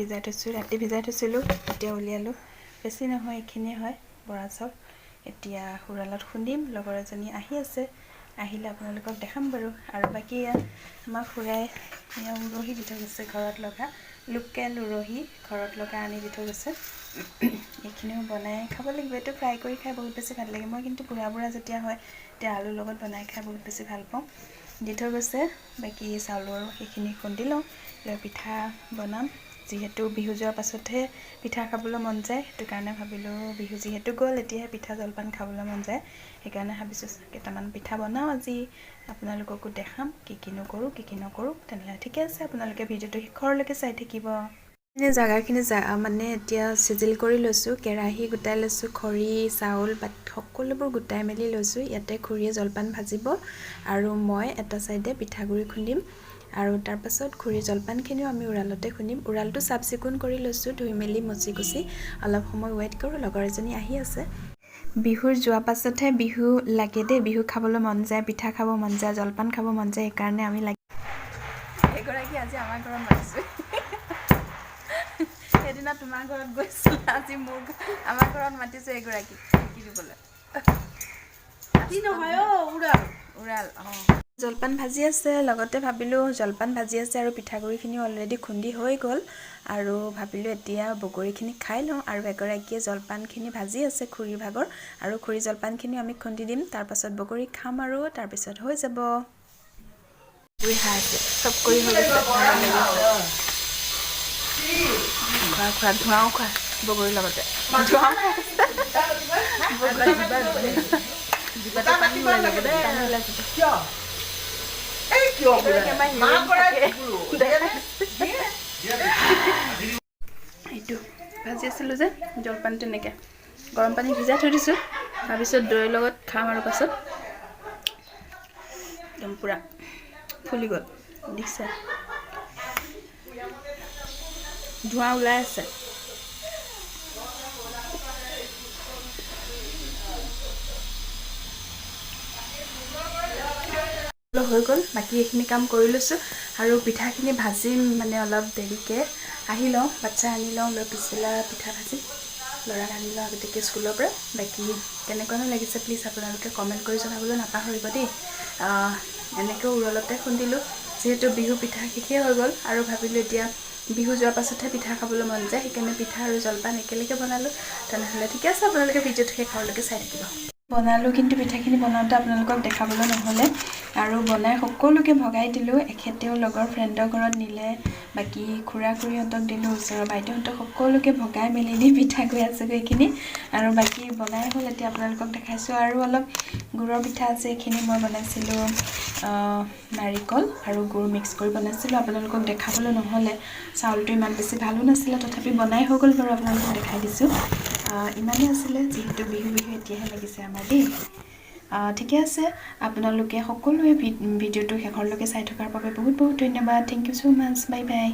ভিজাই থৈছোঁ ৰাতি ভিজাই থৈছিলোঁ এতিয়া উলিয়ালোঁ বেছি নহয় এইখিনিয়ে হয় বৰা চাউল এতিয়া হুৰালত খুন্দিম লগৰ এজনী আহি আছে আহিলে আপোনালোকক দেখাম বাৰু আৰু বাকি আমাৰ খুৰাই উৰহি দি থৈ গৈছে ঘৰত লগা লোকেল উৰহি ঘৰত লগা আনি দি থৈ গৈছে এইখিনিও বনাই খাব লাগিব এইটো ফ্ৰাই কৰি খাই বহুত বেছি ভাল লাগে মই কিন্তু বুঢ়া যেতিয়া হয় তেতিয়া আলুৰ লগত বনাই খাই বহুত বেছি ভাল পাওঁ দি থৈ গৈছে বাকি চাউলৰ সেইখিনি খুন্দি লওঁ লৈ পিঠা বনাম যিহেতু বিহু যোৱাৰ পাছতহে পিঠা খাবলৈ মন যায় সেইটো কাৰণে ভাবিলোঁ বিহু যিহেতু গ'ল এতিয়া পিঠা জলপান খাবলৈ মন যায় সেইকাৰণে ভাবিছোঁ কেইটামান পিঠা বনাওঁ আজি আপোনালোককো দেখাম কি নকৰোঁ কি নকৰোঁ তেনেহ'লে ঠিকে আছে আপোনালোকে ভিডিঅ'টো শেষৰলৈকে চাই থাকিব জাগাখিনি মানে এতিয়া চিজিল কৰি লৈছোঁ কেৰাহী গোটাই লৈছোঁ খৰি চাউল সকলোবোৰ গোটাই মেলি লৈছোঁ ইয়াতে খুৰীয়ে জলপান ভাজিব আৰু মই এটা চাইডে পিঠাগুড়ি খুন্দিম আৰু তাৰ পাছত খুৰী জলপানখিনিও আমি উৰালতে খুন্দিম উৰালটো চাফ চিকুণ কৰি লৈছোঁ ধুই মেলি মচি কুচি অলপ সময় ৱেইট কৰোঁ লগৰ এজনী আহি আছে বিহুৰ যোৱা পাছতহে বিহু লাগে দেই বিহু খাবলৈ মন যায় পিঠা খাব মন যায় জলপান খাব মন যায় সেইকাৰণে আমি এগৰাকী আজি আমাৰ ঘৰত মাতিছোঁ সেইদিনা তোমাৰ ঘৰত গৈছিল আজি মোৰ আমাৰ ঘৰত মাতিছোঁ এগৰাকী কি দিবলৈ উৰাল জলপান ভাজি আছে লগতে ভাবিলোঁ জলপান ভাজি আছে আৰু পিঠাগুড়িখিনি অলৰেডি খুন্দি হৈ গ'ল আৰু ভাবিলোঁ এতিয়া বগৰীখিনি খাই লওঁ আৰু এগৰাকীয়ে জলপানখিনি ভাজি আছে খুৰীৰ ভাগৰ আৰু খুৰী জলপানখিনি আমি খুন্দি দিম তাৰপাছত বগৰী খাম আৰু তাৰপিছত হৈ যাব চব কৰি হৈ গৈছে খোৱা ধোঁৱাও খোৱা বগৰীৰ লগতে ধোঁৱাও এইটো ভাজি আছিলোঁ যে জলপান তেনেকৈ গৰম পানী ভিজাই থৈ দিছোঁ তাৰপিছত দৈৰ লগত খাম আৰু পাছত একদম পূৰা ফুলি গ'ল দেখিছে ধোঁৱা ওলাই আছে হৈ গ'ল বাকী এইখিনি কাম কৰি লৈছোঁ আৰু পিঠাখিনি ভাজিম মানে অলপ দেৰিকৈ আহি লওঁ বাচ্ছা আনি লওঁ লৈ পিছবেলা পিঠা ভাজিম ল'ৰাক আনি লওঁ আগতীয়াকৈ স্কুলৰ পৰা বাকী কেনেকুৱানো লাগিছে প্লিজ আপোনালোকে কমেণ্ট কৰি জনাবলৈ নাপাহৰিব দেই এনেকৈ উৰলতে খুন্দিলোঁ যিহেতু বিহু পিঠা শেষেই হৈ গ'ল আৰু ভাবিলোঁ এতিয়া বিহু যোৱাৰ পাছতহে পিঠা খাবলৈ মন যায় সেইকাৰণে পিঠা আৰু জলপান একেলগে বনালোঁ তেনেহ'লে ঠিকে আছে আপোনালোকে ভিডিঅ'টো শেষৰলৈকে চাই থাকিব বনালোঁ কিন্তু পিঠাখিনি বনাওঁতে আপোনালোকক দেখাবলৈ নহ'লে আৰু বনাই সকলোকে ভগাই দিলোঁ এখেতেও লগৰ ফ্ৰেণ্ডৰ ঘৰত নিলে বাকী খুৰা খুৰীহঁতক দিলোঁ ওচৰৰ বাইদেউহঁতক সকলোকে ভগাই মেলি দি পিঠা গৈ আছেগৈ এইখিনি আৰু বাকী বনাই হ'ল এতিয়া আপোনালোকক দেখাইছোঁ আৰু অলপ গুড়ৰ পিঠা আছে এইখিনি মই বনাইছিলোঁ নাৰিকল আৰু গুড় মিক্স কৰি বনাইছিলোঁ আপোনালোকক দেখাবলৈ নহ'লে চাউলটো ইমান বেছি ভালো নাছিলে তথাপি বনাই হৈ গ'ল বাৰু আপোনালোকক দেখাই দিছোঁ ইমানেই আছিলে যিহেতু বিহু এতিয়াহে লাগিছে আমাৰ দেই ঠিকে আছে আপোনালোকে সকলোৱে ভিডিঅ'টো শেষৰলৈকে চাই থকাৰ বাবে বহুত বহুত ধন্যবাদ thank you so' much bye bye